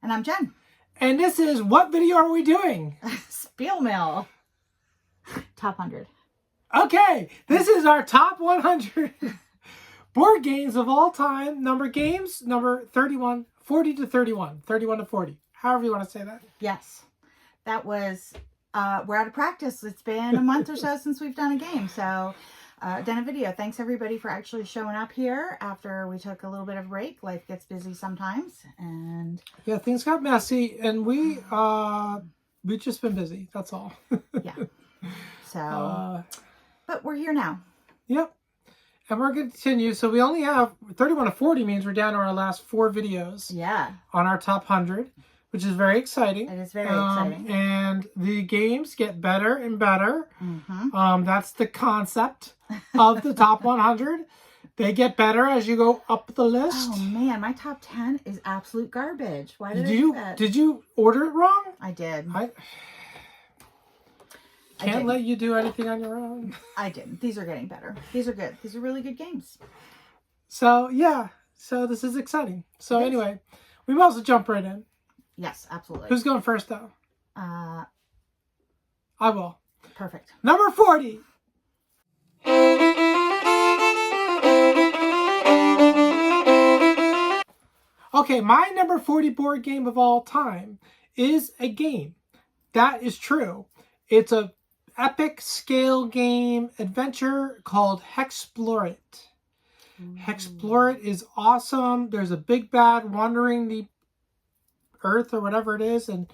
And I'm Jen. And this is, what video are we doing? SpielMill. Top 100. Okay, this is our top 100 board games of all time. Number 31, 40 to 31, 31 to 40. However you want to say that. Yes. That was, we're out of practice. It's been a month or so since we've done a game. So, done a video. Thanks everybody for actually showing up here after we took a little bit of a break. Life gets busy sometimes. And yeah, things got messy and we've just been busy. That's all. yeah. So, but we're here now. Yep. And we're going to continue. So we only have 31 to 40 means we're down to our last 4 videos. Yeah. On our top 100, which is very exciting. It is very exciting. And the games get better and better. Mm-hmm. That's the concept of the top 100. They get better as you go up the list. Oh man, my top 10 is absolute garbage. Why did I do that? Did you order it wrong? I did. I can't let you do anything on your own. I didn't. These are getting better. These are good. These are really good games. So, yeah. So, this is exciting. So, anyway, we might as well jump right in. Yes, absolutely. Who's going first, though? I will. Perfect. Number 40. Okay, my number 40 board game of all time is a game. That is true. It's a epic scale game adventure called Hexplore It. Hexplore It is awesome. There's a big bad wandering the earth or whatever it is, and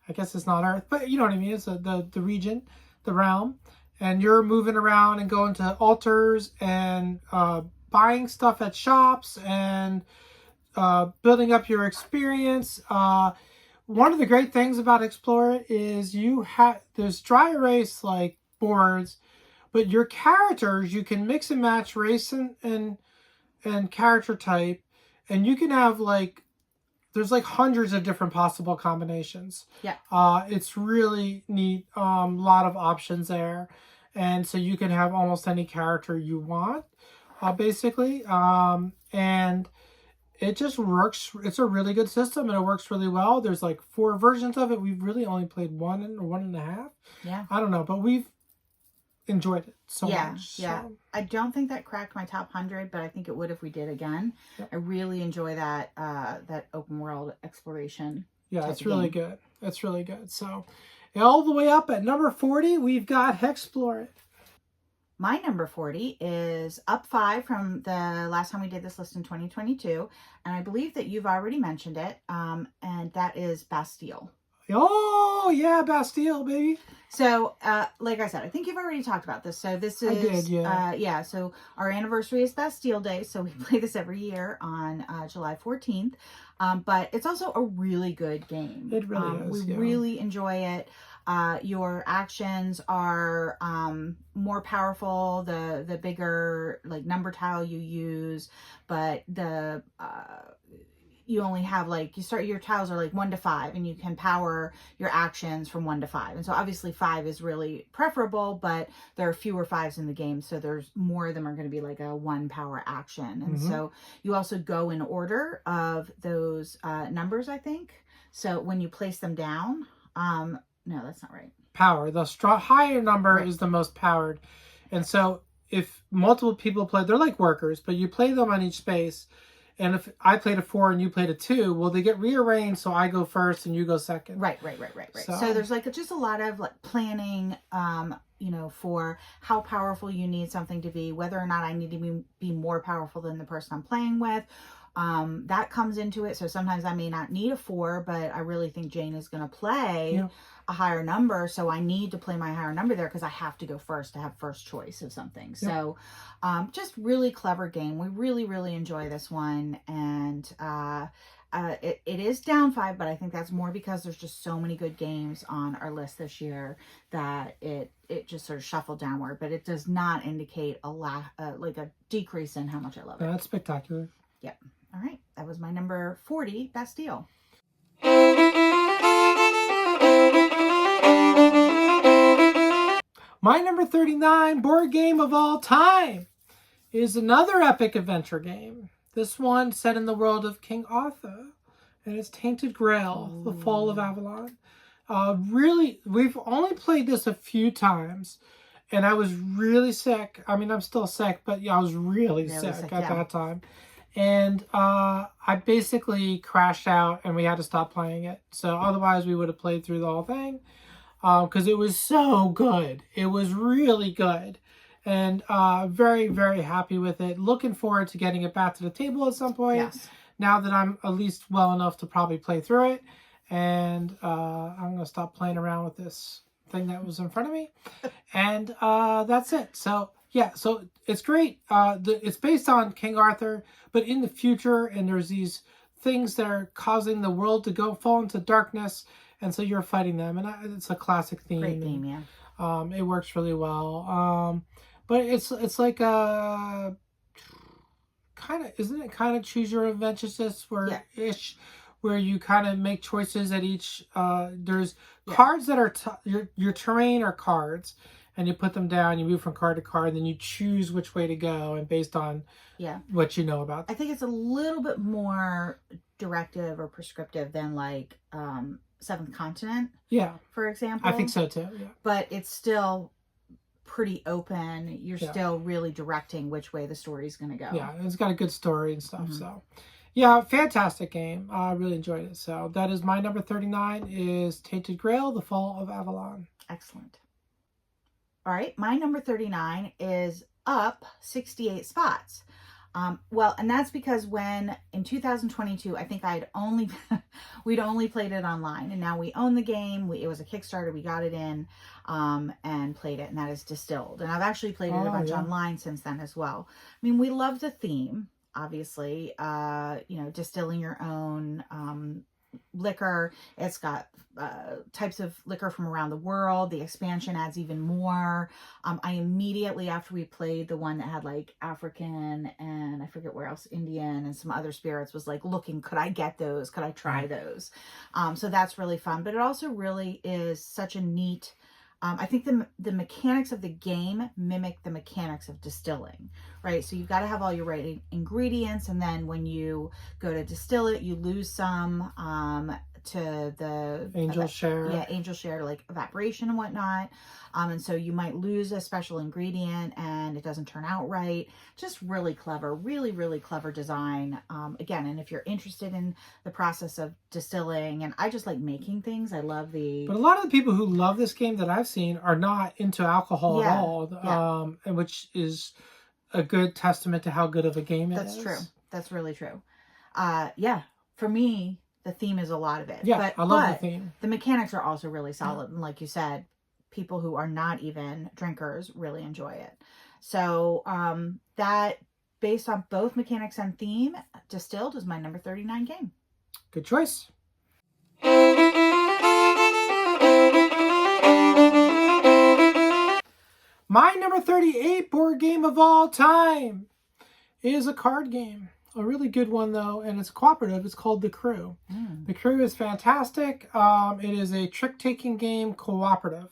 I guess it's not earth, but you know what I mean. It's the region, the realm, and you're moving around and going to altars and buying stuff at shops and building up your experience. One of the great things about Explore It is there's dry erase like boards, but your characters, you can mix and match race and character type, and you can have there's hundreds of different possible combinations. Yeah. It's really neat. Lot of options there, and so you can have almost any character you want, basically. And it just works. It's a really good system, and it works really well. There's 4 versions of it. We've really only played 1 or 1.5. Yeah. I don't know, but we've enjoyed it so much. Yeah. I don't think that cracked my top 100, but I think it would if we did again. Yep. I really enjoy that open world exploration. Yeah, it's really good. It's really good. So, all the way up at number 40, we've got Hexplore It. My number 40 is up 5 from the last time we did this list in 2022. And I believe that you've already mentioned it. And that is Bastille. Oh, yeah, Bastille, baby. So, like I said, I think you've already talked about this. So this is... I did, yeah. Yeah, so our anniversary is Bastille Day. So we play this every year on July 14th. But it's also a really good game. It really is, We really enjoy it. Your actions are more powerful the bigger number tile you use, but you only have your tiles are 1 to 5, and you can power your actions from 1 to 5. And so obviously 5 is really preferable, but there are fewer 5s in the game, so there's more of them are going to be a 1 power action. And so you also go in order of those numbers, I think. So when you place them down, no, that's not right. Power. The higher number is the most powered. And so if multiple people play, they're like workers, but you play them on each space. And if I played a 4 and you played a 2, well, they get rearranged, so I go first and you go second. Right. So there's just a lot of planning, for how powerful you need something to be, whether or not I need to be more powerful than the person I'm playing with. That comes into it. So sometimes I may not need a 4, but I really think Jane is going to play a higher number. So I need to play my higher number there because I have to go first to have first choice of something. So just really clever game. We really, really enjoy this one. And it is down 5, but I think that's more because there's just so many good games on our list this year that it just sort of shuffled downward. But it does not indicate a decrease in how much I love it. That's spectacular. Yep. All right. That was my number 40, Bastille. My number 39 board game of all time is another epic adventure game. This one set in the world of King Arthur and it's Tainted Grail: The Fall of Avalon. Really, we've only played this a few times, and I was really sick. I mean, I'm still sick, but yeah, I was really sick at that time. And I basically crashed out, and we had to stop playing it. So otherwise, we would have played through the whole thing, because it was so good. It was really good. And very, very happy with it. Looking forward to getting it back to the table at some point. Yes. Now that I'm at least well enough to probably play through it. And I'm going to stop playing around with this thing that was in front of me. And that's it. So, yeah, so it's great. It's based on King Arthur, but in the future. And there's these things that are causing the world to fall into darkness. And so you're fighting them. And it's a classic theme. Great theme, yeah. It works really well. But it's like a kind of, isn't it kind of choose your adventures where-ish, where you kind of make choices at each, there's cards that are, your terrain are cards, and you put them down, you move from card to card, then you choose which way to go, and based on what you know about them. I think it's a little bit more directive or prescriptive than like Seventh Continent, for example. I think so too, but it's still pretty open. You're still really directing which way the story's going to go. Yeah, it's got a good story and stuff. So yeah, fantastic game. I really enjoyed it. So that is my number 39 is Tainted Grail: The Fall of Avalon. Excellent. All right, my number 39 is up 68 spots. Well, and that's because when in 2022, I think we'd only played it online, and now we own the game. It was a Kickstarter. We got it in and played it, and that is Distilled. And I've actually played it a bunch online since then as well. I mean, we love the theme, obviously, distilling your own liquor. It's got types of liquor from around the world. The expansion adds even more. I immediately, after we played the one that had like African and I forget where else, Indian and some other spirits, was like looking, could I get those? Could I try those? So that's really fun. But it also really is such a neat, I think the mechanics of the game mimic the mechanics of distilling, right? So you've got to have all your right ingredients, and then when you go to distill it, you lose some to the angel share. Yeah, angel share to like evaporation and whatnot. And so you might lose a special ingredient and it doesn't turn out right. Just really clever, really, really clever design. Again, and if you're interested in the process of distilling, and I just like making things, I love But a lot of the people who love this game that I've seen are not into alcohol at all, and which is a good testament to how good of a game it is. That's true. That's really true. For me, the theme is a lot of it. Yeah, but, I love the theme. The mechanics are also really solid. And like you said, people who are not even drinkers really enjoy it. So that, based on both mechanics and theme, Distilled is my number 39 game. Good choice. My number 38 board game of all time is a card game. A really good one, though, and it's cooperative. It's called The Crew. The Crew is fantastic. It is a trick-taking game, cooperative.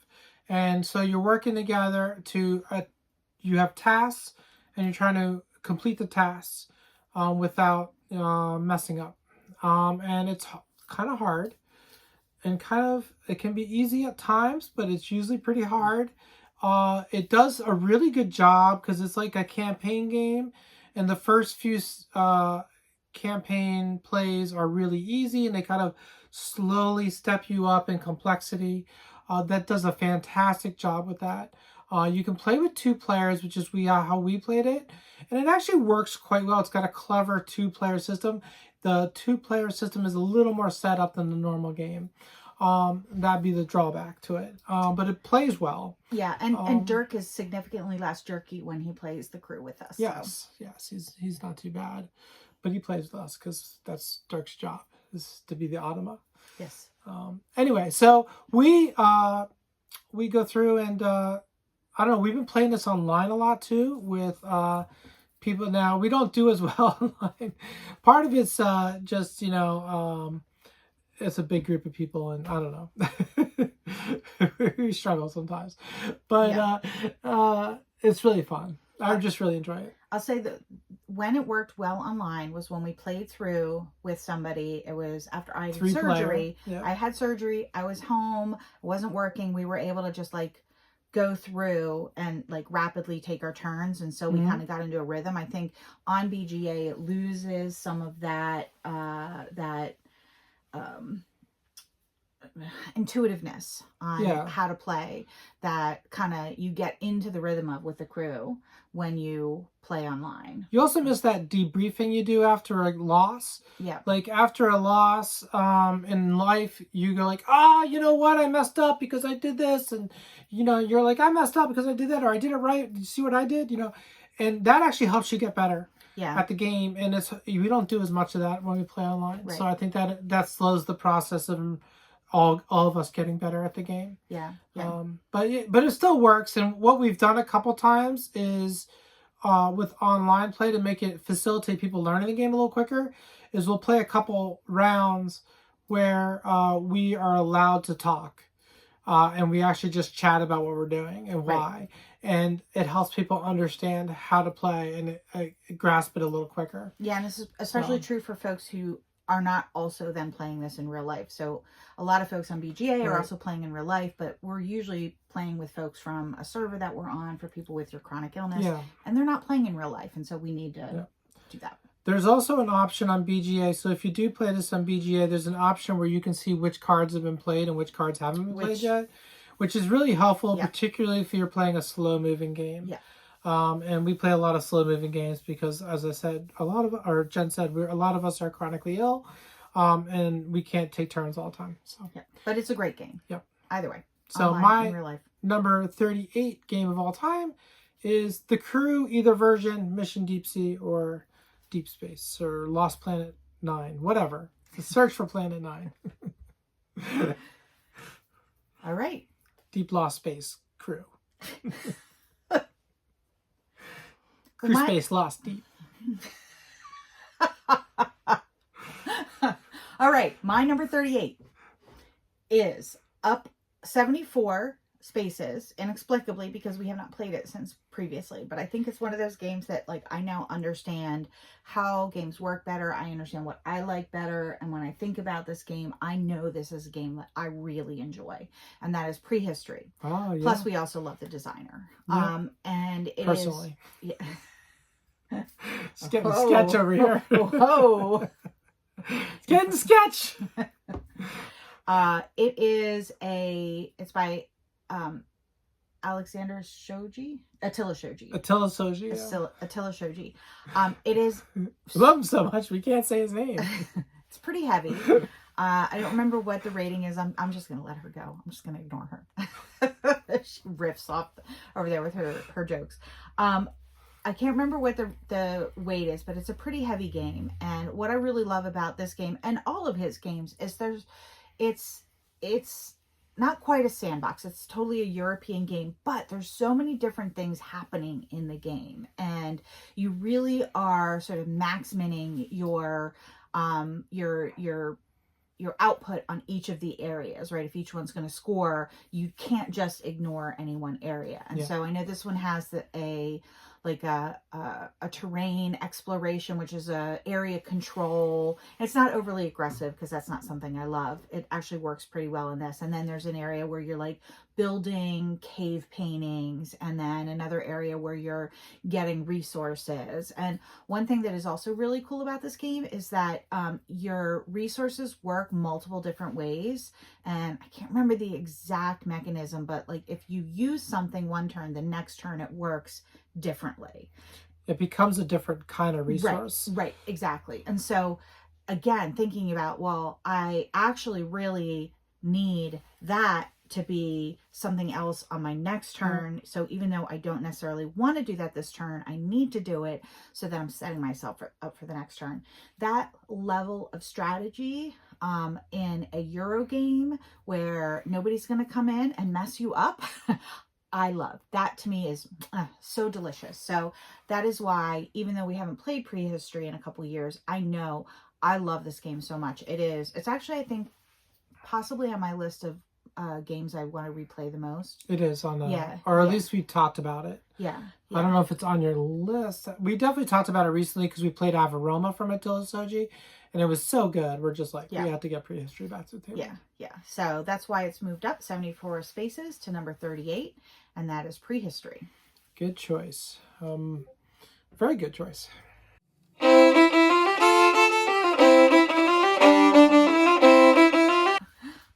And so you're working together to, you have tasks, and you're trying to complete the tasks without messing up. And it's kind of hard. And it can be easy at times, but it's usually pretty hard. It does a really good job because it's like a campaign game. And the first few campaign plays are really easy, and they kind of slowly step you up in complexity. That does a fantastic job with that. You can play with 2 players, which is how we played it. And it actually works quite well. It's got a clever 2-player system. The 2-player system is a little more set up than the normal game. That'd be the drawback to it. But it plays well. Yeah, and Dirk is significantly less jerky when he plays The Crew with us. Yes, so. Yes, he's not too bad. But he plays with us because that's Dirk's job, is to be the automa. Yes. Anyway, so we go through and I don't know, we've been playing this online a lot too with people now. We don't do as well online. Part of it's just, it's a big group of people, and I don't know. We struggle sometimes. But it's really fun. I just really enjoy it. I'll say that when it worked well online was when we played through with somebody. It was after I had 3 player. surgery. Yeah. I had surgery. I was home. It wasn't working. We were able to just like go through and like rapidly take our turns, and so we kind of got into a rhythm. I think on BGA it loses some of that intuitiveness on how to play, that kind of you get into the rhythm of with the crew when you play online. You also miss that debriefing you do after a loss. Yeah. Like after a loss in life, you go like, you know what? I messed up because I did this. And, you know, you're like, I messed up because I did that, or I did it right. Did you see what I did? You know, and that actually helps you get better at the game. And we don't do as much of that when we play online. Right. So I think that slows the process of all of us getting better at the game. Yeah. But it still works. And what we've done a couple times is with online play to make it facilitate people learning the game a little quicker is we'll play a couple rounds where we are allowed to talk. And we actually just chat about what we're doing and why. Right. And it helps people understand how to play and grasp it a little quicker. Yeah, and this is especially true for folks who are not also then playing this in real life. So a lot of folks on BGA are also playing in real life, but we're usually playing with folks from a server that we're on for people with your chronic illness, and they're not playing in real life, and so we need to do that. There's also an option on BGA. So if you do play this on BGA, there's an option where you can see which cards have been played and which cards haven't been played yet, which is really helpful, particularly if you're playing a slow-moving game. Yeah. And we play a lot of slow-moving games because, as I said, Jen said, a lot of us are chronically ill, and we can't take turns all the time. So, but it's a great game. Yep. Either way. So my number 38 game of all time is The Crew, either version, Mission Deep Sea or Deep Space or Lost Planet 9, whatever. The Search for Planet 9. All right. Deep Lost Space Crew. Crew Space Lost Deep. All right. My number 38 is up 74 spaces, inexplicably, because we have not played it since previously. But I think it's one of those games that, like, I now understand how games work better. I understand what I like better. And when I think about this game, I know this is a game that I really enjoy. And that is Prehistory. Oh, yeah. Plus, we also love the designer. Yeah. And it personally. Is... Yeah. It's getting sketch over here. Whoa. It's getting sketch. It's by Alexander Shoji? Attila Shoji. Attila Shoji. Attila Shoji. It is... Love him so much, we can't say his name. It's pretty heavy. I don't remember what the rating is. I'm just going to let her go. I'm just going to ignore her. She riffs off over there with her jokes. I can't remember what the weight is, but it's a pretty heavy game. And what I really love about this game and all of his games is it's not quite a sandbox. It's totally a European game, but there's so many different things happening in the game. And you really are sort of max-minning your output on each of the areas, right? If each one's going to score, you can't just ignore any one area. And so I know this one has a terrain exploration, which is a area control. It's not overly aggressive because that's not something I love. It actually works pretty well in this. And then there's an area where you're like building cave paintings, and then another area where you're getting resources. And one thing that is also really cool about this game is that your resources work multiple different ways. And I can't remember the exact mechanism, but like if you use something one turn, the next turn it works differently. It becomes a different kind of resource. Right, exactly. And so again, thinking about, well, I actually really need that to be something else on my next turn. So even though I don't necessarily want to do that this turn, I need to do it so that I'm setting myself up for the next turn. That level of strategy in a Euro game where nobody's going to come in and mess you up, I love. That to me is so delicious. So that is why, even though we haven't played Prehistory in a couple of years, I know I love this game so much. It's actually, I think, possibly on my list of games I want to replay the most. It is on Yeah, or at yeah. least we talked about it. Yeah, I don't know if it's on your list. We definitely talked about it recently because we played Avaroma from Attila Soji, and it was so good. We're just like, we have to get prehistory back to the table. Yeah. So that's why it's moved up 74 spaces to number 38, and that is prehistory. Good choice. Very good choice.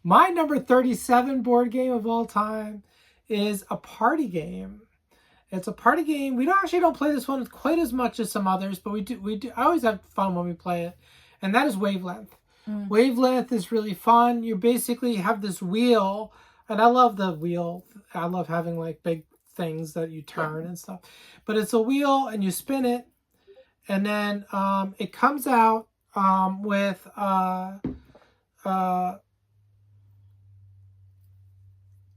My number 37 board game of all time is a party game. It's a party game. We don't play this one quite as much as some others, but we do. I always have fun when we play it, and that is Wavelength. Wavelength is really fun. You basically have this wheel, and I love the wheel. I love having like big things that you turn and stuff. But it's a wheel, and you spin it, and then it comes out with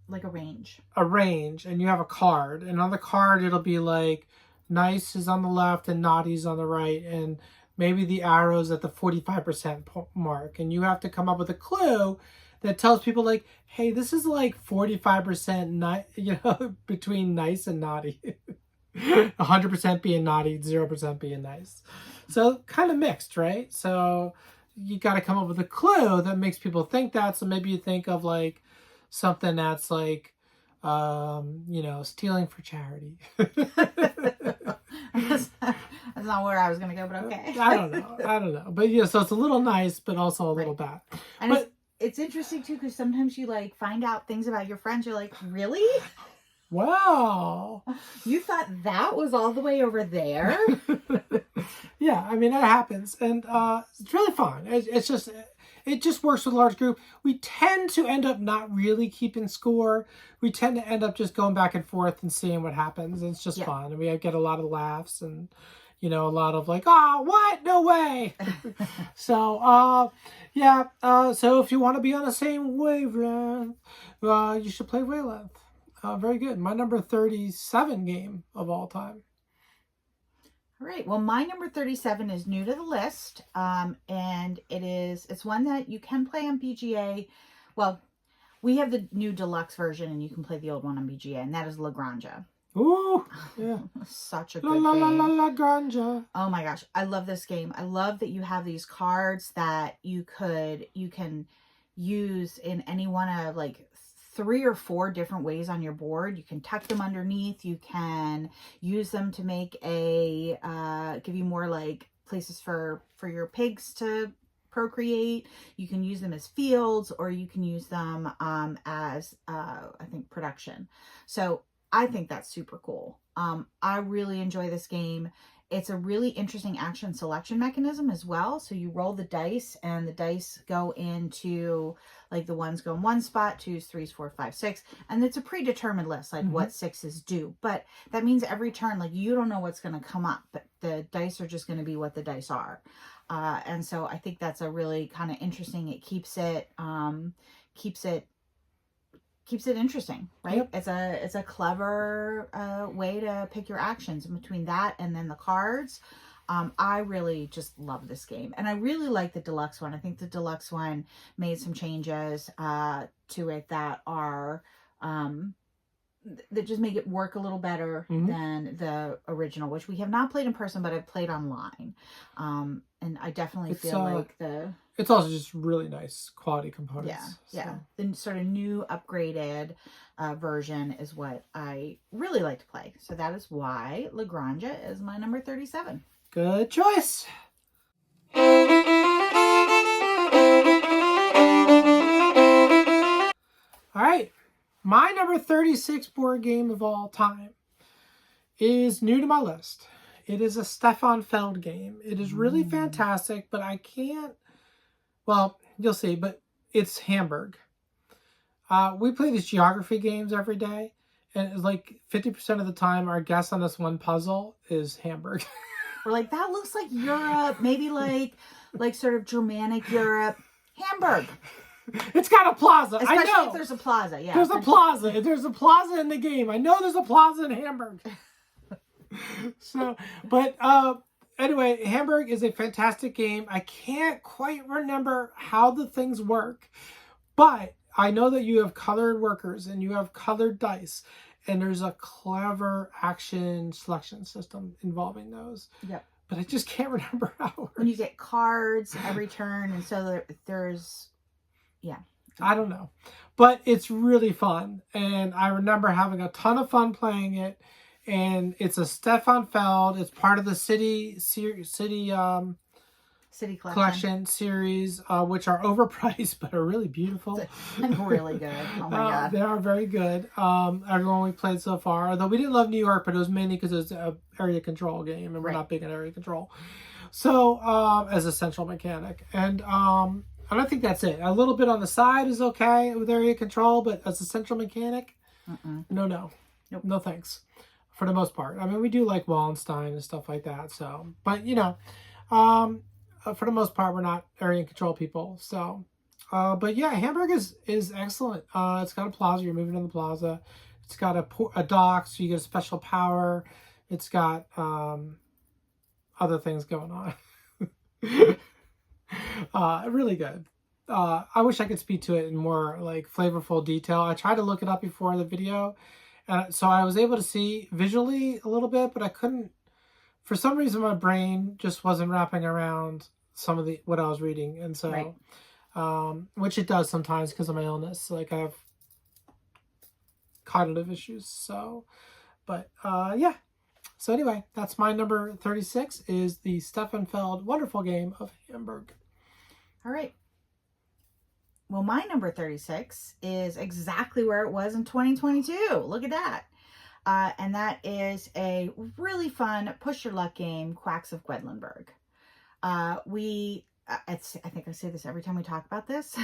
like a range. A range, and you have a card, and on the card it'll be like nice is on the left and naughty's on the right, and maybe the arrow's at the 45% mark, and you have to come up with a clue that tells people like, hey, this is like 45% between nice and naughty. 100% being naughty, 0% being nice. So kind of mixed, right? So you got to come up with a clue that makes people think that. So maybe you think of like something that's like, stealing for charity. That's not where I was going to go, but okay. I don't know. But so it's a little nice, but also a little bad. And it's interesting too, because sometimes you like find out things about your friends. You're like, really? Wow. You thought that was all the way over there? Yeah, I mean, that happens. And it's really fun. It just works with a large group. We tend to end up not really keeping score. We tend to end up just going back and forth and seeing what happens. And it's just fun. And we get a lot of laughs and, a lot of like, oh, what? No way. So, so if you want to be on the same wavelength, you should play Wavelength. Very good. My number 37 game of all time. All right. Well, my number 37 is new to the list. And it's one that you can play on BGA. Well, we have the new deluxe version and you can play the old one on BGA, and that is La Granja. Ooh, yeah. Such a good game. La Granja. Oh my gosh. I love this game. I love that you have these cards that you can use in any one of like 3 or 4 different ways on your board. You can tuck them underneath. You can use them to make give you more like places for your pigs to procreate. You can use them as fields, or you can use them as I think production. So I think that's super cool. I really enjoy this game. It's a really interesting action selection mechanism as well. So you roll the dice, and the dice go into, like, the ones go in one spot, 2s, 3s, 4, 5, 6. And it's a predetermined list, like what 6s do. But that means every turn, like, you don't know what's going to come up. But the dice are just going to be what the dice are. And so I think that's a really kind of interesting. It keeps it interesting, right? Yep. It's a clever way to pick your actions. And between that and then the cards, I really just love this game, and I really like the deluxe one. I think the deluxe one made some changes to it that are that just make it work a little better than the original, which we have not played in person, but I've played online. And I definitely feel like it's also just really nice quality components. Yeah. The sort of new upgraded version is what I really like to play. So that is why La Granja is my number 37. Good choice. All right. My number 36 board game of all time is new to my list. It is a Stefan Feld game. It is really fantastic, but I can't... Well, you'll see, but it's Hamburg. We play these geography games every day, and it's like 50% of the time our guess on this one puzzle is Hamburg. We're like, that looks like Europe, maybe like sort of Germanic Europe. Hamburg. It's got a plaza. Especially I know. if there's a plaza, yeah. There's a plaza. There's a plaza in the game. I know there's a plaza in Hamburg. Anyway, Hamburg is a fantastic game. I can't quite remember how the things work, but I know that you have colored workers and you have colored dice, and there's a clever action selection system involving those. Yep. But I just can't remember how it works. And you get cards every turn, and so there's, yeah. I don't know. But it's really fun. And I remember having a ton of fun playing it. And it's a Stefan Feld. It's part of the City Collection series, which are overpriced but are really beautiful. And really good. Oh my God. They are very good. Everyone we played so far. Although we didn't love New York, but it was mainly because it was an area control game, and we're not big on area control. So, as a central mechanic. And I don't think that's it. A little bit on the side is okay with area control, but as a central mechanic, no. Nope. No thanks. For the most part. I mean, we do like Wallenstein and stuff like that. So, but you know, for the most part, we're not area control people. So, but yeah, Hamburg is excellent. It's got a plaza. You're moving in the plaza. It's got a dock, so you get a special power. It's got other things going on. Really good. I wish I could speak to it in more like flavorful detail. I tried to look it up before the video. So I was able to see visually a little bit, but I couldn't, for some reason my brain just wasn't wrapping around some of what I was reading. And so, which it does sometimes because of my illness. Like I have cognitive issues. So, but yeah. So anyway, that's my number 36 is the Stefan Feld wonderful game of Hamburg. All right. Well, my number 36 is exactly where it was in 2022. Look at that. And that is a really fun push your luck game, Quacks of Quedlinburg. I think I say this every time we talk about this.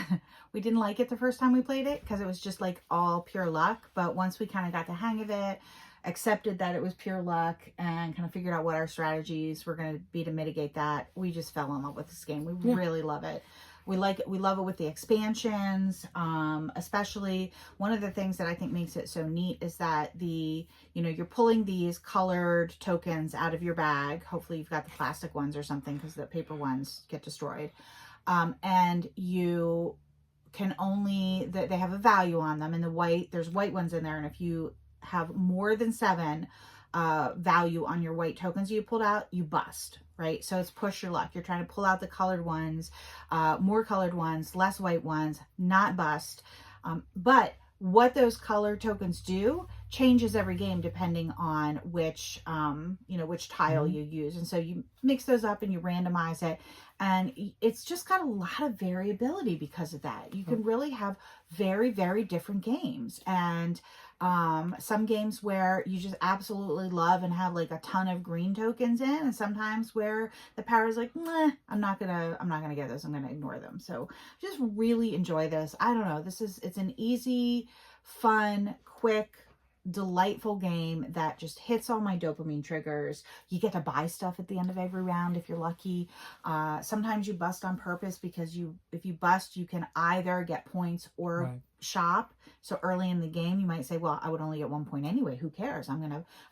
We didn't like it the first time we played it because it was just like all pure luck. But once we kind of got the hang of it, accepted that it was pure luck, and kind of figured out what our strategies were going to be to mitigate that, we just fell in love with this game. We really love it. We like it. We love it with the expansions, especially. One of the things that I think makes it so neat is that you're pulling these colored tokens out of your bag. Hopefully you've got the plastic ones or something because the paper ones get destroyed. And you can they have a value on them, and there's white ones in there. And if you have more than 7 value on your white tokens you pulled out, you bust, right? So it's push your luck. You're trying to pull out the colored ones, more colored ones, less white ones, not bust. But what those colored tokens do changes every game depending on which tile you use. And so you mix those up and you randomize it. And it's just got a lot of variability because of that. You can really have very, very different games. And some games where you just absolutely love and have like a ton of green tokens in, and sometimes where the power is like, nah, I'm not gonna get this. I'm gonna ignore them. So just really enjoy this. I don't know. It's an easy, fun, quick, delightful game that just hits all my dopamine triggers. You get to buy stuff at the end of every round if you're lucky. Sometimes you bust on purpose because if you bust, you can either get points or shop. So early in the game, you might say, well, I would only get 1 point anyway. Who cares? I'm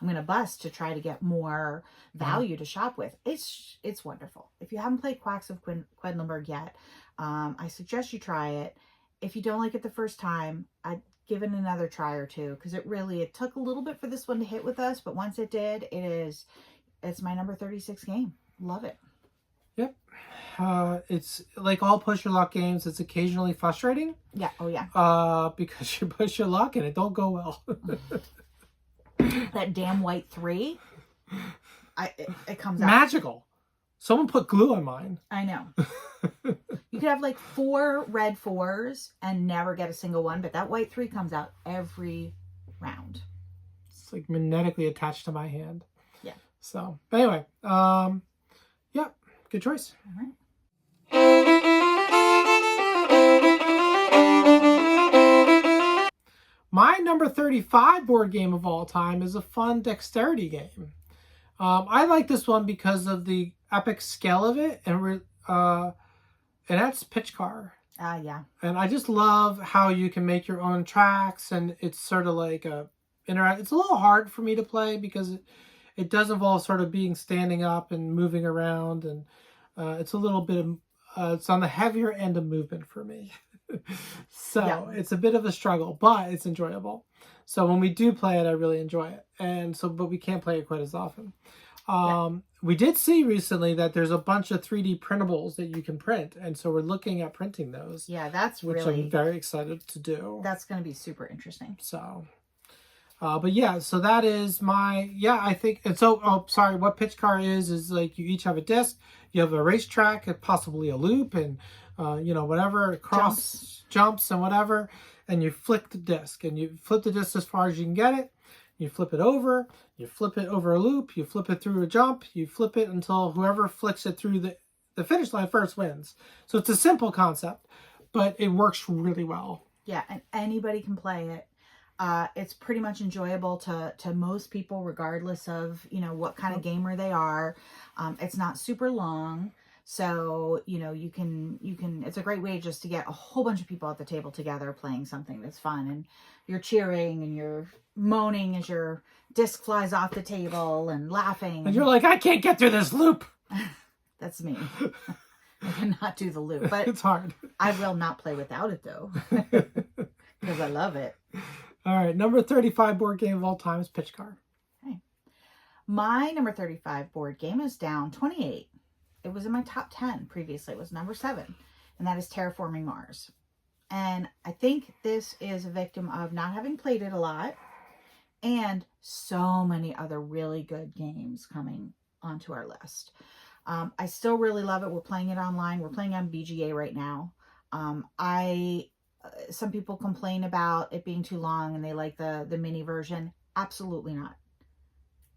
gonna bust to try to get more value to shop with. It's wonderful. If you haven't played Quacks of Quedlinburg yet, I suggest you try it. If you don't like it the first time, I'd give it another try or two, because it took a little bit for this one to hit with us, but once it did, it's my number 36 game. Love it. Yep. It's like all push your luck games. It's occasionally frustrating. Yeah. Oh yeah. Because you push your luck and it don't go well. That damn white 3. It comes out magical. Someone put glue on mine. I know. You could have like 4 red 4s and never get a single one, but that white 3 comes out every round. It's like magnetically attached to my hand. Yeah. So, but anyway, yeah, good choice. All right. My number 35 board game of all time is a fun dexterity game. I like this one because of the epic scale of it, and that's Pitch Car. Yeah. And I just love how you can make your own tracks, and it's sort of like it's a little hard for me to play because it does involve sort of standing up and moving around, and it's a little bit of it's on the heavier end of movement for me. So Yeah. it's a bit of a struggle, but it's enjoyable. So when we do play it, I really enjoy it. And so, but we can't play it quite as often. Yeah. We did see recently that there's a bunch of 3D printables that you can print. And so we're looking at printing those. Yeah, that's which really... I'm very excited to do. That's going to be super interesting. So, but yeah, so that is my, I think, and so, oh, sorry, what pitch car is like you each have a disc, you have a racetrack, and possibly a loop, and, whatever, jumps and whatever, and you flick the disc, and you flip the disc as far as you can get it, you flip it over a loop, you flip it through a jump, you flip it until whoever flicks it through the finish line first wins. So it's a simple concept, but it works really well. Yeah, and anybody can play it. It's pretty much enjoyable to most people, regardless of, what kind of gamer they are. It's not super long. So, you can, it's a great way just to get a whole bunch of people at the table together playing something that's fun, and you're cheering and you're moaning as your disc flies off the table and laughing. And you're like, I can't get through this loop. That's me. I cannot do the loop, but it's hard. I will not play without it though, because I love it. All right, number 35 board game of all time is Pitch Car. Okay. My number 35 board game is down 28. It was in my top 10 previously. It was number 7, and that is Terraforming Mars. And I think this is a victim of not having played it a lot, and so many other really good games coming onto our list. I still really love it. We're playing it online. We're playing on BGA right now. Some people complain about it being too long and they like the mini version. Absolutely not.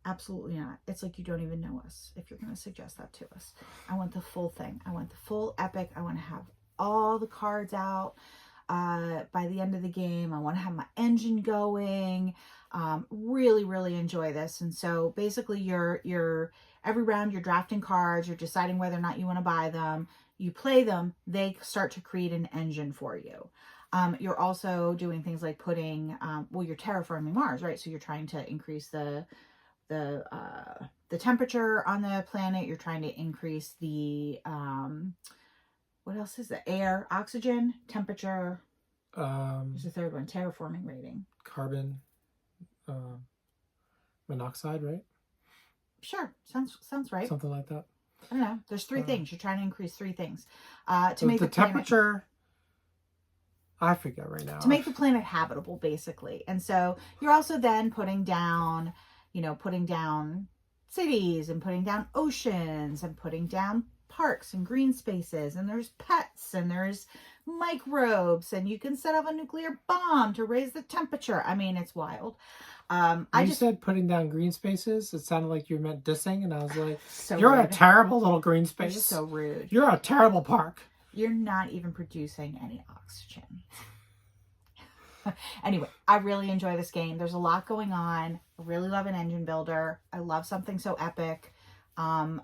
Absolutely not. It's like you don't even know us if you're going to suggest that to us. I want the full thing. I want the full epic. I want to have all the cards out by the end of the game. I want to have my engine going. Really, really enjoy this. And so basically you're every round you're drafting cards, you're deciding whether or not you want to buy them. You play them, they start to create an engine for you. You're also doing things like putting, you're terraforming Mars, right? So you're trying to increase the temperature on the planet. You're trying to increase the, what else is the air, oxygen, temperature. There's a third one, terraforming rating. Carbon monoxide, right? Sure, sounds right. Something like that. I don't know. There's 3 things. You're trying to increase 3 things to make the temperature. I forget right now. To make the planet habitable, basically. And so you're also then putting down cities and putting down oceans and putting down parks and green spaces, and there's pets and there's microbes, and you can set off a nuclear bomb to raise the temperature. I mean, it's wild. You said putting down green spaces. It sounded like you meant dissing, and I was like, so you're rude. A terrible little green space. You're so rude. You're a terrible park. You're not even producing any oxygen. Anyway, I really enjoy this game. There's a lot going on. I really love an engine builder. I love something so epic. The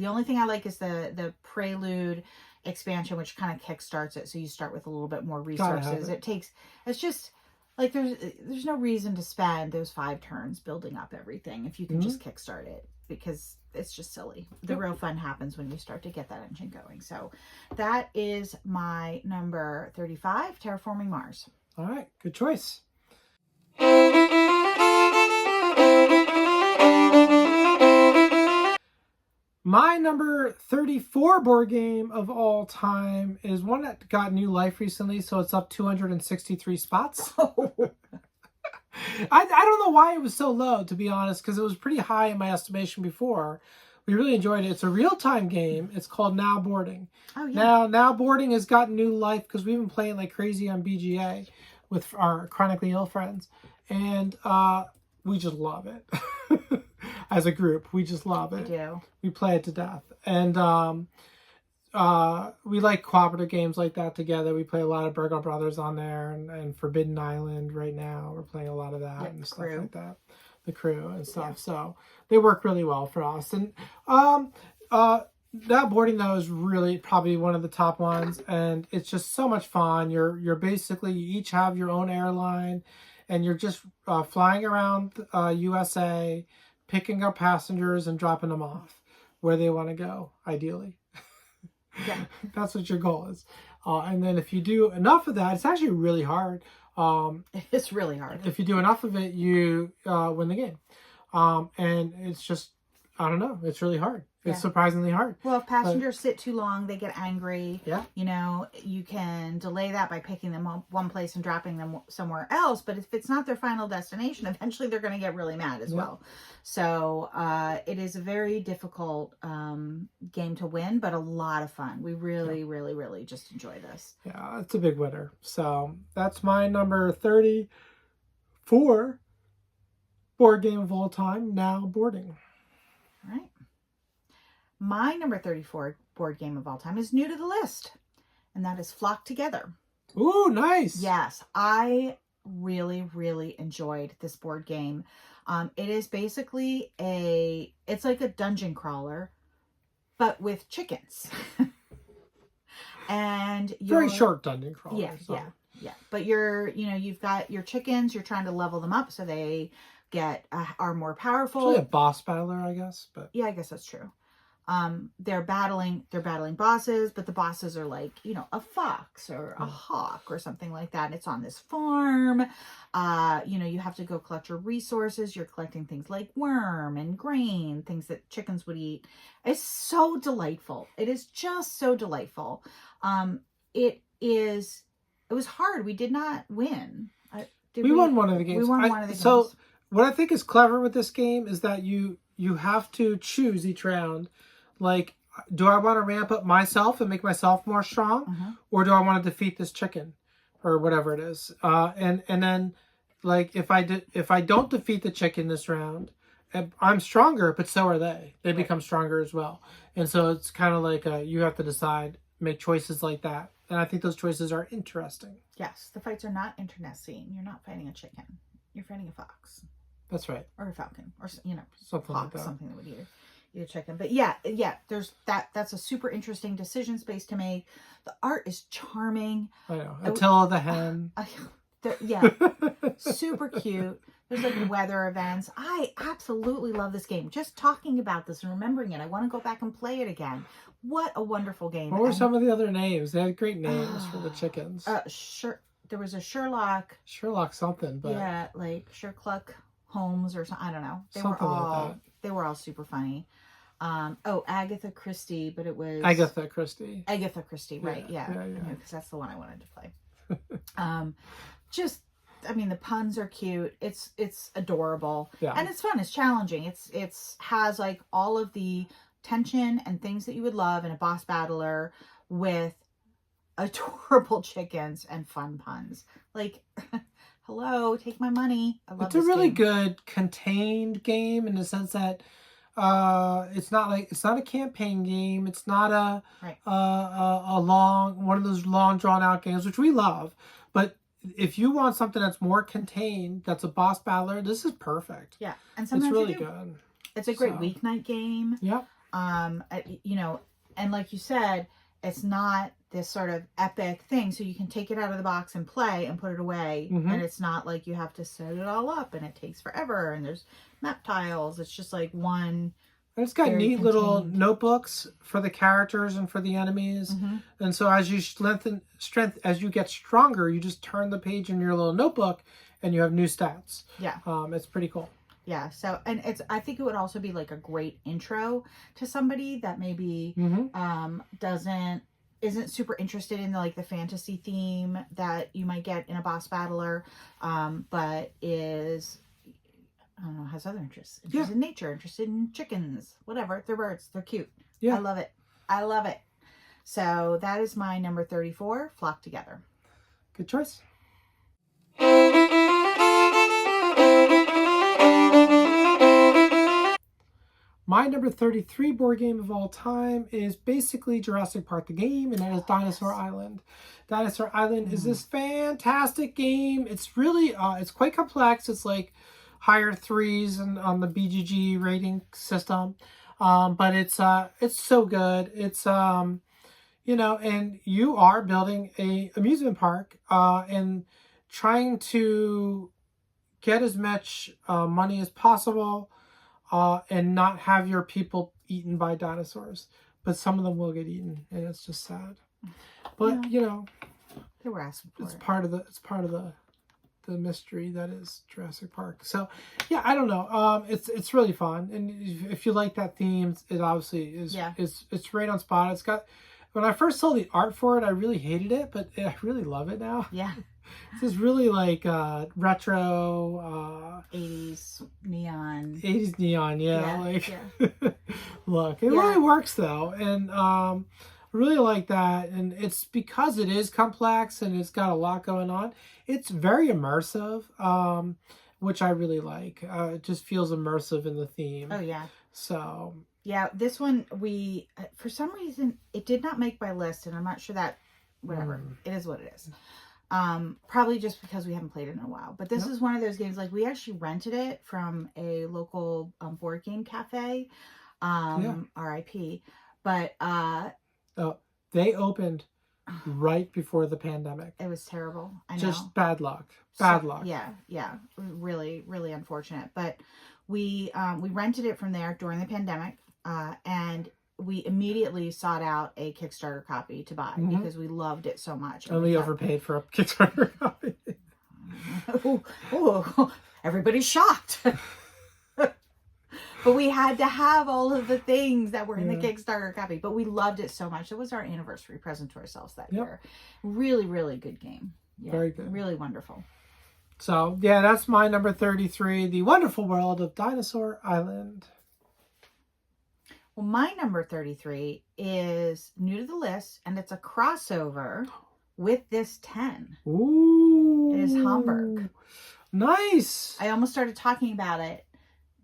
only thing I like is the Prelude expansion, which kind of kickstarts it. So you start with a little bit more resources. It's just like, there's no reason to spend those 5 turns building up everything if you can just kickstart it, because it's just silly. The real fun happens when you start to get that engine going. So that is my number 35, Terraforming Mars. All right, good choice. My number 34 board game of all time is one that got new life recently, so it's up 263 spots. I don't know why it was so low, to be honest, because it was pretty high in my estimation before. We really enjoyed it. It's a real-time game. It's called Now Boarding. Oh, yeah. Now Boarding has gotten new life because we've been playing like crazy on BGA with our chronically ill friends, and we just love it. As a group, we just love it. We do. We play it to death. And we like cooperative games like that together. We play a lot of Burgo Brothers on there, and Forbidden Island right now. We're playing a lot of that and stuff like that. The Crew and stuff. Yeah. So they work really well for us. And that boarding, though, is really probably one of the top ones. And it's just so much fun. You're basically, you each have your own airline, and you're just flying around USA, picking up passengers and dropping them off where they want to go, ideally. Yeah. That's what your goal is. And then if you do enough of that, it's actually really hard. It's really hard. If you do enough of it, you win the game. And it's just, I don't know, it's really hard. It's surprisingly hard. Well, if passengers sit too long, they get angry. Yeah. You know, you can delay that by picking them up one place and dropping them somewhere else. But if it's not their final destination, eventually they're going to get really mad as well. So it is a very difficult game to win, but a lot of fun. We really, really, really just enjoy this. Yeah, it's a big winner. So that's my number 34 board game of all time, now boarding. All right. My number 34 board game of all time is new to the list, and that is Flock Together. Ooh, nice. Yes, I really, really enjoyed this board game. It is basically it's like a dungeon crawler, but with chickens. And very short dungeon crawler. Yeah, so. Yeah. But you've got your chickens, you're trying to level them up so they are more powerful. It's really a boss battler, I guess. But yeah, I guess that's true. They're battling bosses, but the bosses are like, a fox or a hawk or something like that. And it's on this farm. You have to go collect your resources. You're collecting things like worm and grain, things that chickens would eat. It's so delightful. It is just so delightful. It was hard. We did not win. We won one of the games. We won one of the games. So what I think is clever with this game is that you have to choose each round. Like, do I want to ramp up myself and make myself more strong? Or do I want to defeat this chicken? Or whatever it is. And then, like, if I don't defeat the chicken this round, I'm stronger, but so are they. They become stronger as well. And so it's kind of like you have to decide, make choices like that. And I think those choices are interesting. Yes, the fights are not interesting. You're not fighting a chicken. You're fighting a fox. That's right. Or a falcon. Or, something hawk, like that. Something that would eat a chicken. But yeah, there's that's a super interesting decision space to make. The art is charming. I know. Attila the hen. Yeah. Super cute. There's like weather events. I absolutely love this game. Just talking about this and remembering it. I want to go back and play it again. What a wonderful game. What were some of the other names? They had great names for the chickens. There was a Sherlock. Sherlock something, but yeah, like Sherlock Holmes or something. I don't know. They were all super funny. Agatha Christie, but it was Agatha Christie. Agatha Christie, right? Yeah, because that's the one I wanted to play. The puns are cute. It's adorable, and it's fun. It's challenging. It's has like all of the tension and things that you would love in a boss battler with adorable chickens and fun puns. Like, hello, take my money. I love it's a really good contained game in the sense that it's not a campaign game. It's not a long one of those long drawn out games, which we love. But if you want something that's more contained, that's a boss battler, this is perfect. Yeah, and sometimes it's really good. It's a great weeknight game. Yeah. And like you said, it's not this sort of epic thing, so you can take it out of the box and play and put it away. And it's not like you have to set it all up and it takes forever and there's map tiles. It's just like one. And it's got neat little notebooks for the characters and for the enemies. And so as you as you get stronger, you just turn the page in your little notebook and you have new stats. Yeah. It's pretty cool. Yeah. So, and I think it would also be like a great intro to somebody that maybe isn't super interested in the fantasy theme that you might get in a boss battler, but is, I don't know, has other interests. Interested in nature, interested in chickens, whatever. They're birds. They're cute. Yeah. I love it. So that is my number 34, Flock Together. Good choice. My number 33 board game of all time is basically Jurassic Park the game, and that is Dinosaur Island. Dinosaur Island is this fantastic game. It's really, it's quite complex. It's like higher threes and on the BGG rating system. But it's so good. It's, and you are building a amusement park, and trying to get as much money as possible, and not have your people eaten by dinosaurs. But some of them will get eaten, and it's just sad. But you know, they were asking for it's it. part of the mystery that is Jurassic Park. So yeah, I don't know. It's really fun, and if you like that theme, it obviously is. Yeah. It's right on spot. It's got. When I first saw the art for it, I really hated it, but I really love it now. Yeah. This is really like retro 80s neon. 80s neon, yeah. Like yeah. look, it really works though. And I really like that. And it's because it is complex and it's got a lot going on. It's very immersive, which I really like. It just feels immersive in the theme. Oh yeah. So yeah, this one we for some reason it did not make my list, and I'm not sure that whatever. It is what it is. Probably just because we haven't played it in a while. But this is one of those games, like we actually rented it from a local board game cafe. RIP. But they opened right before the pandemic. It was terrible. I know. Just bad luck. Bad luck. Yeah. Really, really unfortunate. But we rented it from there during the pandemic, and we immediately sought out a Kickstarter copy to buy because we loved it so much. And we overpaid for a Kickstarter copy. oh, everybody's shocked. But we had to have all of the things that were in the Kickstarter copy. But we loved it so much. It was our anniversary present to ourselves that year. Really, really good game. Yeah, very good. Really wonderful. So, yeah, that's my number 33, The Wonderful World of Dinosaur Island. Well, my number 33 is new to the list, and it's a crossover with this 10. Ooh. It is Hamburg. Nice. I almost started talking about it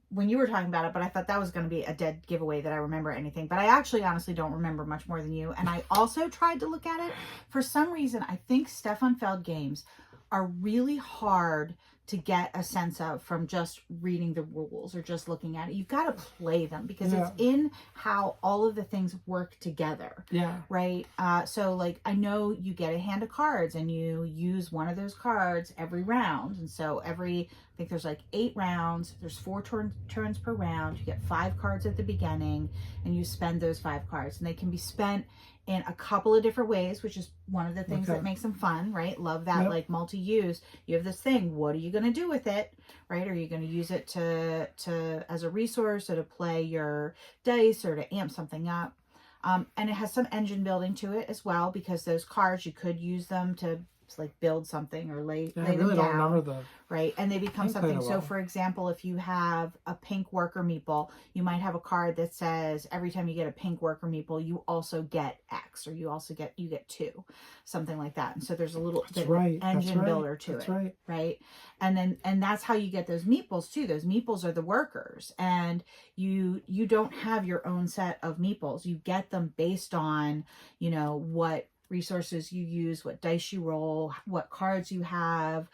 when you were talking about it, but I thought that was going to be a dead giveaway that I remember anything. But I actually honestly don't remember much more than you. And I also tried to look at it. For some reason, I think Stefan Feld games are really hard to get a sense of from just reading the rules or just looking at it. You've got to play them because it's in how all of the things work together. Yeah. Right? So like, I know you get a hand of cards and you use one of those cards every round. And so I think there's like 8 rounds. There's 4 turns per round. You get 5 cards at the beginning and you spend those 5 cards, and they can be spent in a couple of different ways, which is one of the things that makes them fun, right? Love that, like multi-use. You have this thing. What are you going to do with it, right? Are you going to use it to as a resource or to play your dice or to amp something up? And it has some engine building to it as well, because those cards, you could use them to like build something or lay them down. I really don't remember the right, and they become something. So for example, if you have a pink worker meeple, you might have a card that says every time you get a pink worker meeple, you also get X, or you get 2, something like that. And so there's a little bit of engine builder to it, right? And that's how you get those meeples too. Those meeples are the workers, and you don't have your own set of meeples. You get them based on what resources you use, what dice you roll, what cards you have,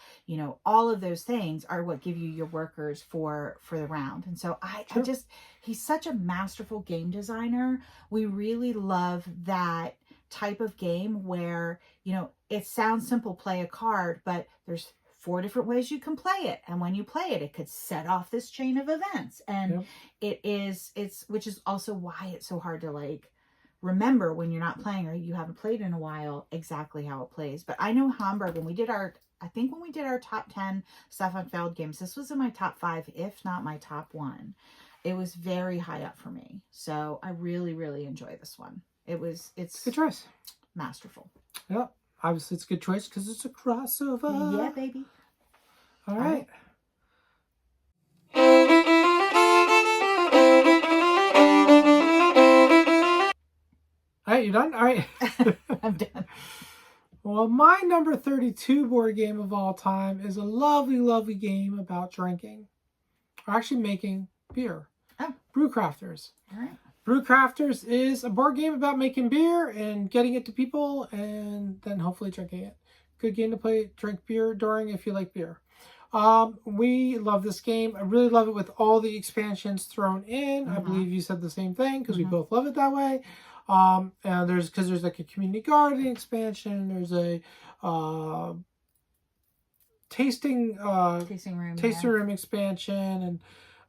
all of those things are what give you your workers for the round. And so I just, he's such a masterful game designer. We really love that type of game where, it sounds simple, play a card, but there's 4 different ways you can play it. And when you play it, it could set off this chain of events. And which is also why it's so hard to remember when you're not playing or you haven't played in a while exactly how it plays. But I know Hamburg, when we did our top 10 Stefan Feld games, this was in my top 5, if not my top 1. It was very high up for me. So I really, really enjoy this one. It's good choice. Masterful. Yep. Obviously it's a good choice because it's a crossover. Yeah, baby. All right. All right, you done? All right. I'm done. Well, my number 32 board game of all time is a lovely, lovely game about drinking. Or actually making beer. Oh. Brewcrafters. All right. Brewcrafters is a board game about making beer and getting it to people and then hopefully drinking it. Good game to drink beer during if you like beer. We love this game. I really love it with all the expansions thrown in. I believe you said the same thing because we both love it that way. And there's like a community garden expansion. There's a tasting room expansion,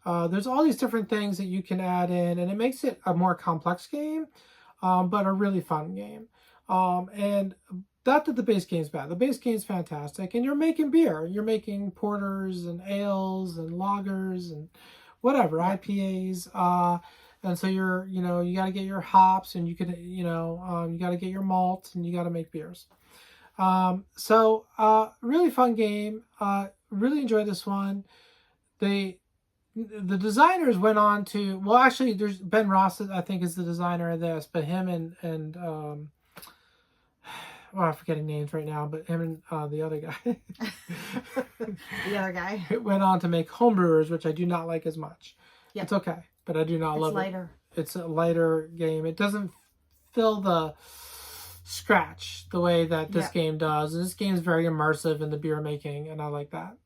and there's all these different things that you can add in, and it makes it a more complex game, but a really fun game. And not that the base game's bad. The base game's fantastic. And you're making beer. You're making porters and ales and lagers and whatever, IPAs. And so you got to get your hops, and you got to get your malt, and you got to make beers. Really fun game. Really enjoyed this one. The designers went on to, well, actually, there's Ben Ross, I think, is the designer of this, but him and well, I'm forgetting names right now, but him and the other guy, the other guy, went on to make Homebrewers, which I do not like as much. Yep. It's okay, but I do not love lighter. it. It's a lighter game. It doesn't fill the scratch the way that this game does. This game is very immersive in the beer making, and I like that.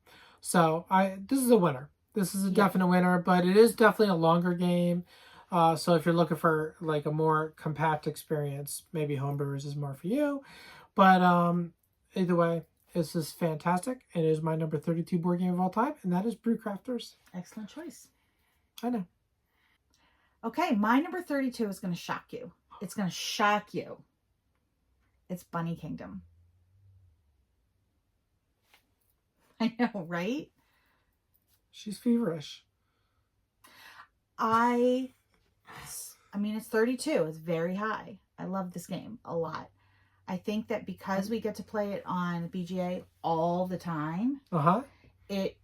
So this is a winner. This is a definite winner, but it is definitely a longer game. So if you're looking for like a more compact experience, maybe Homebrewers is more for you. But either way, this is fantastic. It is my number 32 board game of all time, and that is Brewcrafters. Excellent choice. I know. Okay, my number 32 is going to shock you. It's going to shock you. It's Bunny Kingdom. I know, right? She's feverish. I mean, it's 32. It's very high. I love this game a lot. I think that because we get to play it on BGA all the time, it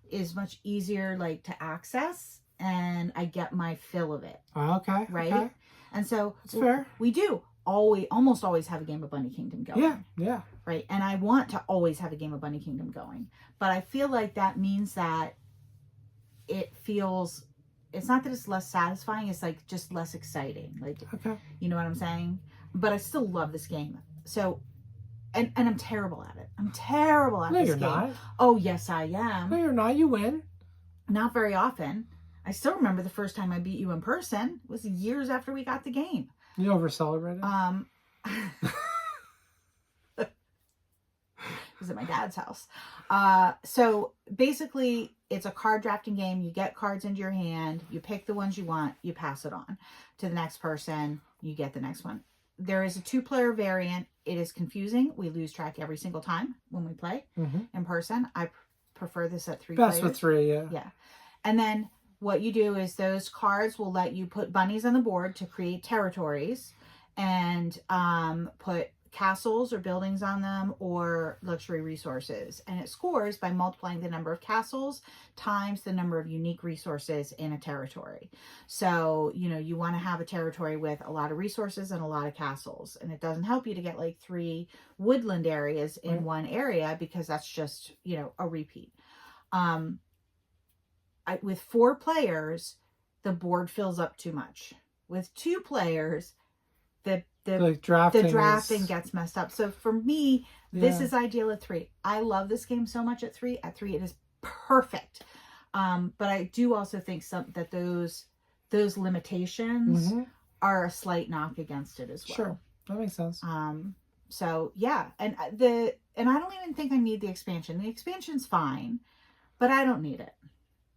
is much easier like to access, and I get my fill of it. Okay. Right? Okay. And so it's fair. We do almost always have a game of Bunny Kingdom going. Yeah. Right? And I want to always have a game of Bunny Kingdom going. But I feel like that means that it's not that it's less satisfying, it's like just less exciting. Like, you know what I'm saying? But I still love this game. So, and I'm terrible at it. I'm terrible at this game. No, you're not. Oh, yes, I am. No, you're not. You win. Not very often. I still remember the first time I beat you in person. It was years after we got the game. You over-celebrated? It was at my dad's house. So basically, it's a card drafting game. You get cards into your hand. You pick the ones you want. You pass it on to the next person. You get the next one. There is a 2-player variant. It is confusing. We lose track every single time when we play in person. I prefer this at 3 players. Best with 3, yeah. Yeah. And then what you do is those cards will let you put bunnies on the board to create territories and put castles or buildings on them or luxury resources. And it scores by multiplying the number of castles times the number of unique resources in a territory. So, you want to have a territory with a lot of resources and a lot of castles. And it doesn't help you to get like 3 woodland areas in one area because that's just, a repeat. With 4 players, the board fills up too much. With 2 players, the drafting gets messed up. So for me, this is ideal at 3. I love this game so much at 3. At 3, it is perfect. But I do also think that those limitations are a slight knock against it as well. Sure, that makes sense. So yeah, and I don't even think I need the expansion. The expansion's fine, but I don't need it.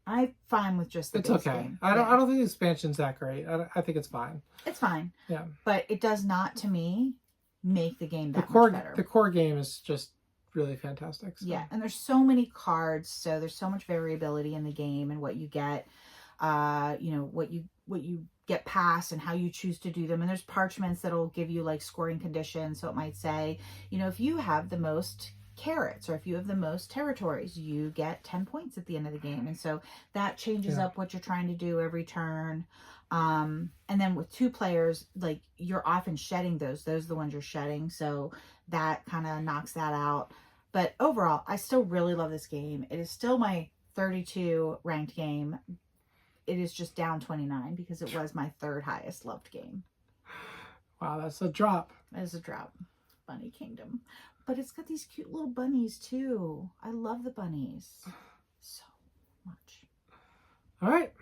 I'm fine with just the base game. I don't think the expansion's that great. I think it's fine. It's fine. Yeah. But it does not, to me, make the game that much better. The core game is just really fantastic. So. Yeah, and there's so many cards, so there's so much variability in the game and what you get, what you get past and how you choose to do them. And there's parchments that'll give you like scoring conditions. So it might say, if you have the most carrots or if you have the most territories, you get 10 points at the end of the game. And so that changes up what you're trying to do every turn. And then with 2 players, like you're often shedding those are the ones you're shedding. So that kind of knocks that out. But overall, I still really love this game. It is still my 32 ranked game. It is just down 29 because it was my 3rd highest loved game. Wow, that's a drop. That is a drop. Bunny Kingdom. But it's got these cute little bunnies too. I love the bunnies so much. All right.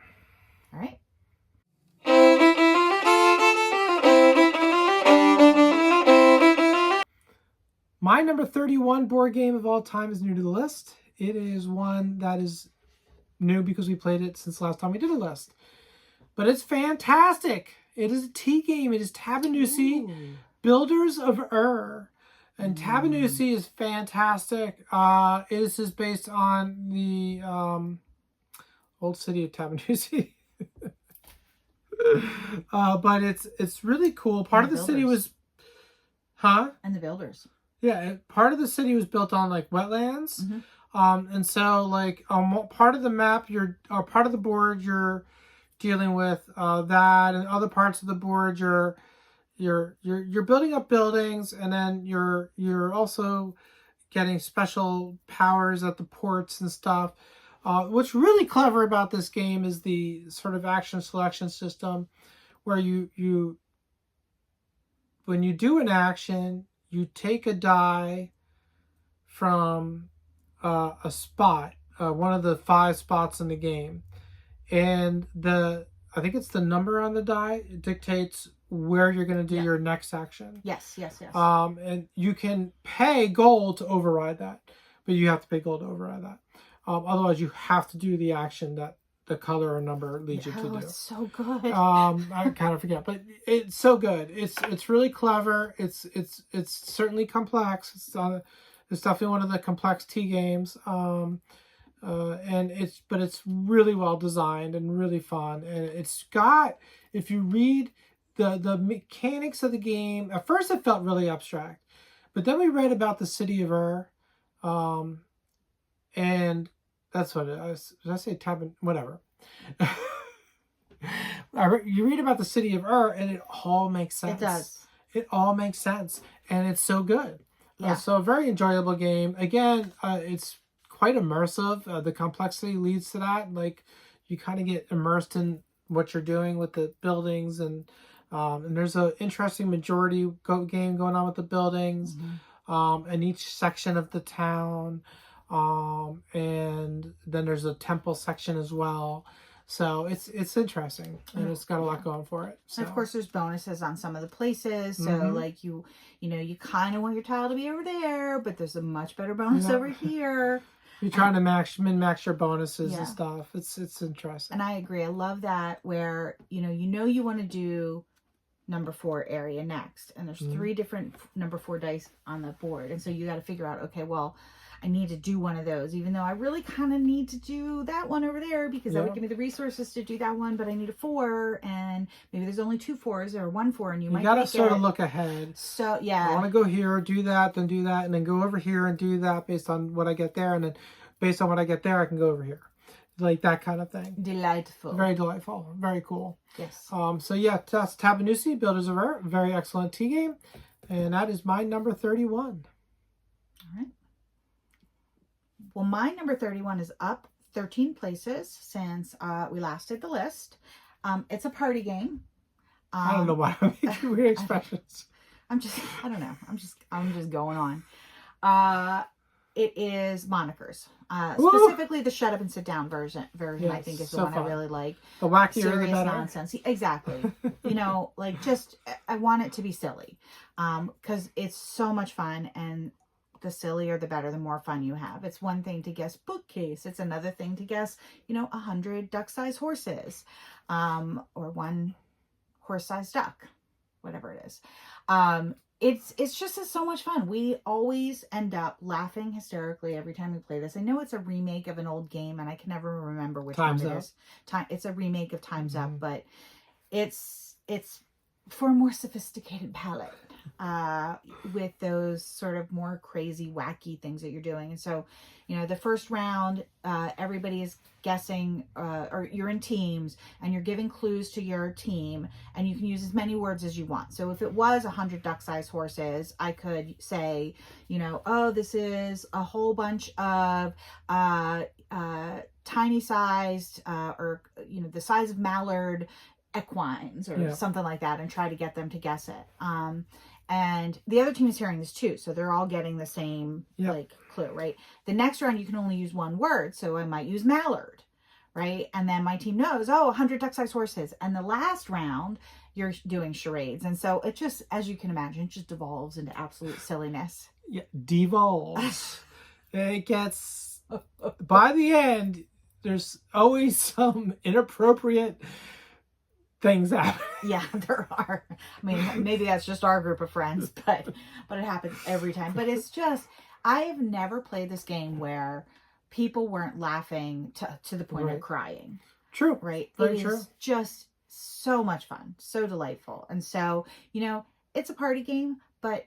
My number 31 board game of all time is new to the list. It is one that is new because we played it since last time we did a list. But it's fantastic. It is a tea game. It is Tabanusi Builders of Ur. And Tabanusi is fantastic. This is based on the old city of Tabanusi. But it's really cool. Part of the city was, and the builders. Yeah, part of the city was built on like wetlands. And so like part of the map part of the board you're dealing with that, and other parts of the board you're building up buildings, and then you're also getting special powers at the ports and stuff. What's really clever about this game is the sort of action selection system, where when you do an action, you take a die from a spot, one of the 5 spots in the game, and I think it's the number on the die. It dictates where you're going to do your next action. Yes. And you can pay gold to override that, but you have to pay gold to override that. Otherwise, you have to do the action that the color or number leads you to do. It's so good. I kind of forget, but it's so good. It's really clever. It's certainly complex. It's definitely one of the complex T games. And it's really well designed and really fun. And it's got, if you read the mechanics of the game, at first it felt really abstract, but then we read about the city of Ur, and that's what it was. Did I say whatever. You read about the city of Ur, and it all makes sense. It does. It all makes sense, and it's so good. Yeah. So a very enjoyable game. Again, it's quite immersive. The complexity leads to that. Like, you kind of get immersed in what you're doing with the buildings, and there's an interesting majority game going on with the buildings, and each section of the town, and then there's a temple section as well. So it's interesting, and it's got a lot going for it. So. And of course, there's bonuses on some of the places. So like you kind of want your tile to be over there, but there's a much better bonus over here. You're trying to min-max your bonuses and stuff. It's interesting. And I agree. I love that, where you want to do number 4 area next, and there's 3 different number 4 dice on the board, and so you got to figure out, okay, well, I need to do one of those, even though I really kind of need to do that one over there, because that would give me the resources to do that one, but I need a 4, and maybe there's only 2 4s or 1 4, and you might gotta sort of look ahead. So yeah, I want to go here, do that, then do that, and then go over here and do that based on what I get there, and then based on what I get there, I can go over here, like that kind of thing. Delightful. Very delightful. Very cool. Yes. So yeah, that's Tabanusi, Builders of Ur, very excellent T game, and that is my number 31. All right. Well, my number 31 is up 13 places since we last did the list. It's a party game. I don't know why I'm making weird expressions. I don't know. I'm just going on. It is Monikers. Specifically the Shut Up and Sit Down version, yes, I think is the one fun. I really like. The wackier serious the better. Nonsense. Exactly. Like just, I want it to be silly. Because it's so much fun, and the sillier the better, the more fun you have. It's one thing to guess bookcase. It's another thing to guess, 100 duck-sized horses, or 1 horse-sized duck, whatever it is. It's just so much fun. We always end up laughing hysterically every time we play this. I know it's a remake of an old game, and I can never remember which one it is. It's a remake of Time's Up, but it's for a more sophisticated palate, with those sort of more crazy, wacky things that you're doing. And so, the first round, everybody is guessing, or you're in teams, and you're giving clues to your team, and you can use as many words as you want. So if it was 100 duck-sized horses, I could say, oh, this is a whole bunch of tiny-sized, or the size of mallard equines, or something like that, and try to get them to guess it. And the other team is hearing this too, so they're all getting the same clue, right? The next round you can only use 1 word, so I might use mallard, right? And then my team knows, 100 duck-sized horses. And the last round you're doing charades, and so it just, as you can imagine, it just devolves into absolute silliness. Yeah, devolves. It gets, by the end, there's always some inappropriate things happen. Yeah, there are. I mean, maybe that's just our group of friends, but it happens every time. But it's just, I've never played this game where people weren't laughing to the point of Right. crying. True. Right? Very It true. is just so much fun, so delightful. And so, it's a party game, but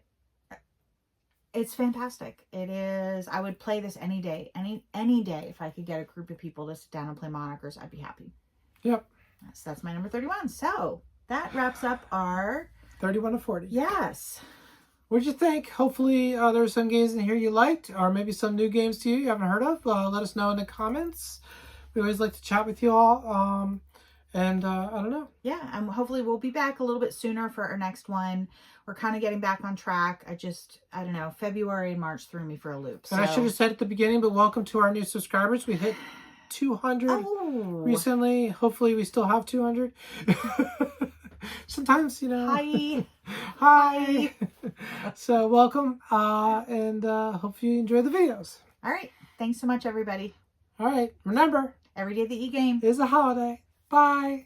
it's fantastic. It is. I would play this any day. Any day if I could get a group of people to sit down and play Monikers, I'd be happy. Yep. So that's my number 31. So that wraps up our 31 to 40. Yes. What'd you think? Hopefully there's some games in here you liked, or maybe some new games to you haven't heard of. Let us know in the comments. We always like to chat with you all. And I don't know. Yeah, and hopefully we'll be back a little bit sooner for our next one. We're kind of getting back on track. I don't know, February and March threw me for a loop. And I should have said at the beginning, but welcome to our new subscribers. We hit 200 recently. Hopefully we still have 200. Sometimes, Hi. Hi. So welcome. And hope you enjoy the videos. All right. Thanks so much, everybody. All right. Remember, Every day the E-game is a holiday. Bye.